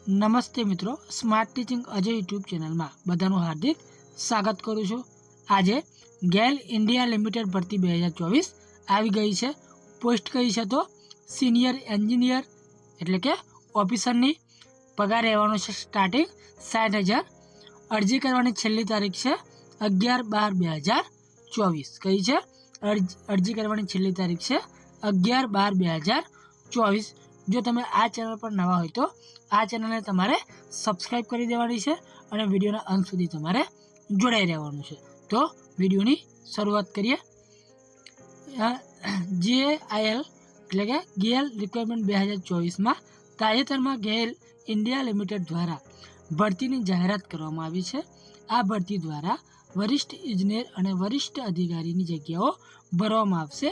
નમસ્તે મિત્રો, smart teaching Ajay YouTube ચેનલમાં બધાનું હાર્દિક સ્વાગત કરું છું। આજે ગેલ ઇન્ડિયા લિમિટેડ ભરતી 2024 આવી ગઈ છે। પોસ્ટ કઈ છે તો સિનિયર એન્જિનિયર એટલે કે ઓફિસરની પગાર રહેવાનો છે સ્ટાર્ટિંગ 60,000। અરજી કરવાની છેલ્લી તારીખ છે 11/12/2024। કઈ છે અરજી કરવાની છેલ્લી તારીખ છે 11/12/2024। જો તમે આ ચેનલ પર નવા હોય તો આ ચેનલને તમારે સબસ્ક્રાઇબ કરી દેવાની છે અને વિડીયોના અંત સુધી તમારે જોડાઈ રહેવાનું છે। તો વિડીયોની શરૂઆત કરીએ। GAIL એટલે કે ગેલ રિક્વાયરમેન્ટ 2024માં તાજેતરમાં ગેલ ઇન્ડિયા લિમિટેડ દ્વારા ભરતીની જાહેરાત કરવામાં આવી છે। આ ભરતી દ્વારા વરિષ્ઠ ઇજનેર અને વરિષ્ઠ અધિકારીની જગ્યાઓ ભરવામાં આવશે।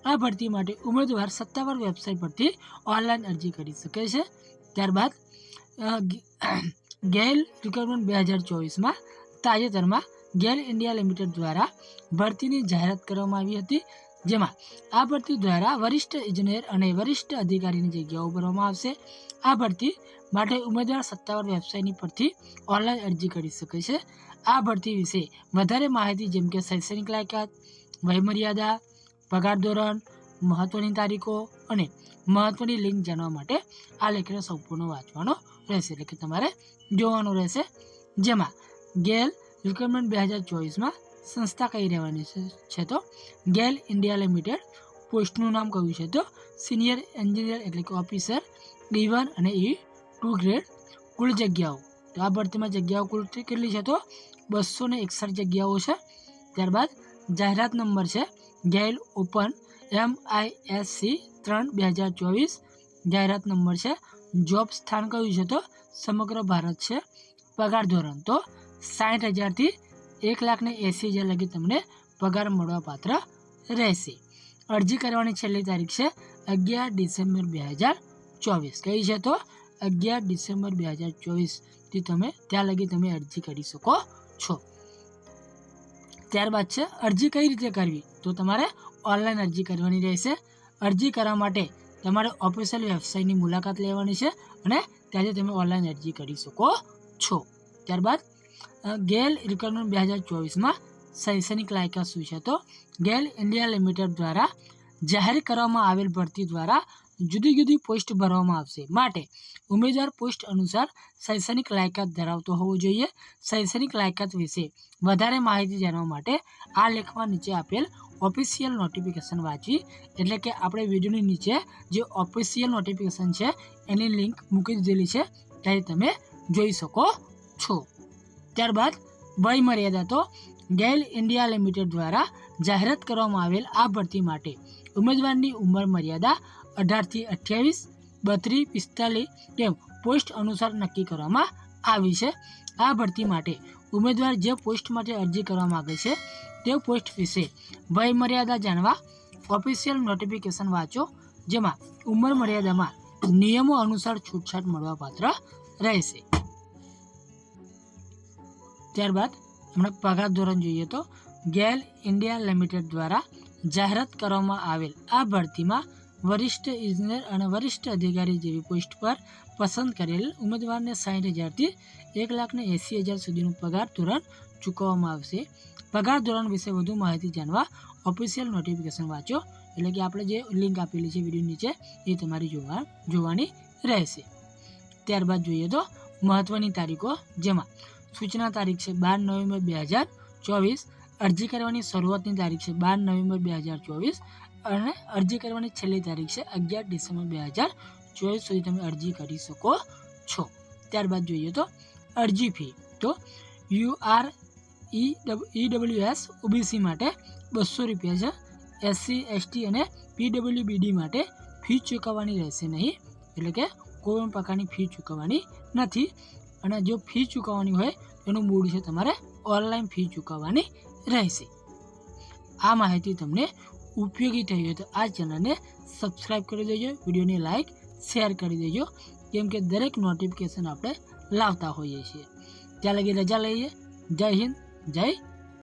આ ભરતી માટે ઉમેદવાર સત્તાવાર વેબસાઇટ પરથી ઓનલાઈન અરજી કરી શકે છે। ત્યારબાદ ગેલ રિક્વાયરમેન્ટ 2024માં તાજેતરમાં ગેલ ઇન્ડિયા લિમિટેડ દ્વારા ભરતીની જાહેરાત કરવામાં આવી હતી, જેમાં આ ભરતી દ્વારા વરિષ્ઠ ઇજનેર અને વરિષ્ઠ અધિકારીની જગ્યાઓ ભરવામાં આવશે। આ ભરતી માટે ઉમેદવાર સત્તાવાર વેબસાઇટ પરથી ઓનલાઈન અરજી કરી શકે છે। આ ભરતી વિશે વધારે માહિતી જેમ કે શૈક્ષણિક લાયકાત, વયમર્યાદા, પગાર ધોરણ, મહત્વની તારીખો અને મહત્વની લિંક જાણવા માટે આ લેખને સંપૂર્ણ વાંચવાનો રહેશે, એટલે કે તમારે જોવાનો રહેશે। જેમાં ગેલ રિક્વાયરમેન્ટ 2024માં સંસ્થા કઈ રહેવાની છે તો ગેલ ઇન્ડિયા લિમિટેડ। પોસ્ટનું નામ કયું છે તો સિનિયર એન્જિનિયર એટલે કે ઓફિસર E1 અને E2 ગ્રેડ। કુલ જગ્યાઓ તો આ ભરતીમાં જગ્યાઓ કુલ કેટલી છે તો 261 જગ્યાઓ છે। ત્યારબાદ જાહેરાત નંબર છે ગેલ ઓપન MISC 3/2024। જાહેરાત નંબર છે। જોબ સ્થાન કયું છે તો સમગ્ર ભારત છે। પગાર ધોરણ તો 60,000 થી 1,80,000 લગી તમને પગાર મળવા પાત્ર રહેશે। અરજી કરવાની છેલ્લી તારીખ છે 11 ડિસેમ્બર 2024। કઈ છે તો 11 ડિસેમ્બર 2024 થી તમે ત્યાં લગી તમે અરજી કરી શકો છો। ત્યારબાદ છે અરજી કઈ રીતે કરવી તો તમારે ઓનલાઈન અરજી કરવાની રહેશે। અરજી કરવા માટે તમારે ઓફિશિયલ વેબસાઇટની મુલાકાત લેવાની છે અને ત્યાંથી તમે ઓનલાઈન અરજી કરી શકો છો। ત્યારબાદ ગેલ રિક્વાયરમેન્ટ 2024માં શૈક્ષણિક લાયકાત શું છે તો ગેલ ઇન્ડિયા લિમિટેડ દ્વારા જાહેર કરવામાં આવેલ ભરતી દ્વારા જુદી જુદી પોસ્ટ ભરવામાં આવશે, માટે ઉમેદવાર પોસ્ટ અનુસાર શૈક્ષણિક લાયકાત ધરાવતો હોવો જોઈએ। શૈક્ષણિક લાયકાત વિશે વધારે માહિતી જાણવા માટે આ લેખમાં નીચે આપેલ ઓફિશિયલ નોટિફિકેશન વાંચવી, એટલે કે આપણે વિડીયોની નીચે જે ઓફિશિયલ નોટિફિકેશન છે એની લિંક મૂકી દીધેલી છે, ત્યાંથી તમે જોઈ શકો છો। ત્યારબાદ વય મર્યાદા તો ગેલ ઇન્ડિયા લિમિટેડ દ્વારા જાહેરાત કરવામાં આવેલ આ ભરતી માટે ઉમેદવારની ઉંમર મર્યાદા 18 થી 28, 32, 45 તેમ પોસ્ટ અનુસાર નક્કી કરવામાં આવી છે। આ ભરતી માટે ઉમેદવાર જે પોસ્ટ માટે અરજી કરવા માગે છે તે પોસ્ટ વિશે વય મર્યાદા જાણવા ઓફિશિયલ નોટિફિકેશન વાંચો, જેમાં ઉંમર મર્યાદામાં નિયમો અનુસાર છૂટછાટ મળવા પાત્ર રહેશે। ત્યારબાદ હમણાં પગાર ધોરણ જોઈએ તો ગેલ ઇન્ડિયા લિમિટેડ દ્વારા જાહેરાત કરવામાં આવેલ આ ભરતીમાં વરિષ્ઠ ઇજનેર અને વરિષ્ઠ અધિકારી જેવી પોસ્ટ પર પસંદ કરેલ ઉમેદવારને 60,000 થી 1,80,000 સુધીનું પગાર ધોરણ ચૂકવવામાં આવશે। પગાર ધોરણ વિશે વધુ માહિતી જાણવા ઓફિશિયલ નોટિફિકેશન વાંચો, એટલે કે આપણે જે લિંક આપેલી છે વિડીયો નીચે એ તમારી જોવાની રહેશે। ત્યારબાદ જોઈએ તો મહત્વની તારીખો, જેમાં સૂચના તારીખ છે 12 નવેમ્બર 2024। અરજી કરવાની શરૂઆતની તારીખ છે 12 નવેમ્બર 2024 અને અરજી કરવાની છેલ્લી તારીખ છે 11 ડિસેમ્બર 2024 સુધી તમે અરજી કરી શકો છો। ત્યારબાદ જોઈએ તો અરજી ફી તો EWS OBC માટે 200 રૂપિયા છે। SC ST અને PWBD માટે ફી ચૂકવવાની રહેશે નહીં, એટલે કે કોઈ પણ પ્રકારની ફી ચૂકવવાની નથી, અને જો ફી ચૂકવવાની હોય એનું મૂળ છે તમારે ઓનલાઈન ફી ચૂકવવાની રહેશે। આ માહિતી તમને ઉપયોગી થઈ હોય તો આ ચેનલને સબસ્ક્રાઈબ કરી દેજો, વિડીયોને લાઈક શેર કરી દેજો, કેમ કે દરેક નોટિફિકેશન આપણે લાવતા હોઈએ છીએ। ત્યાં લગી રજા લઈએ। જય હિન્દ, જય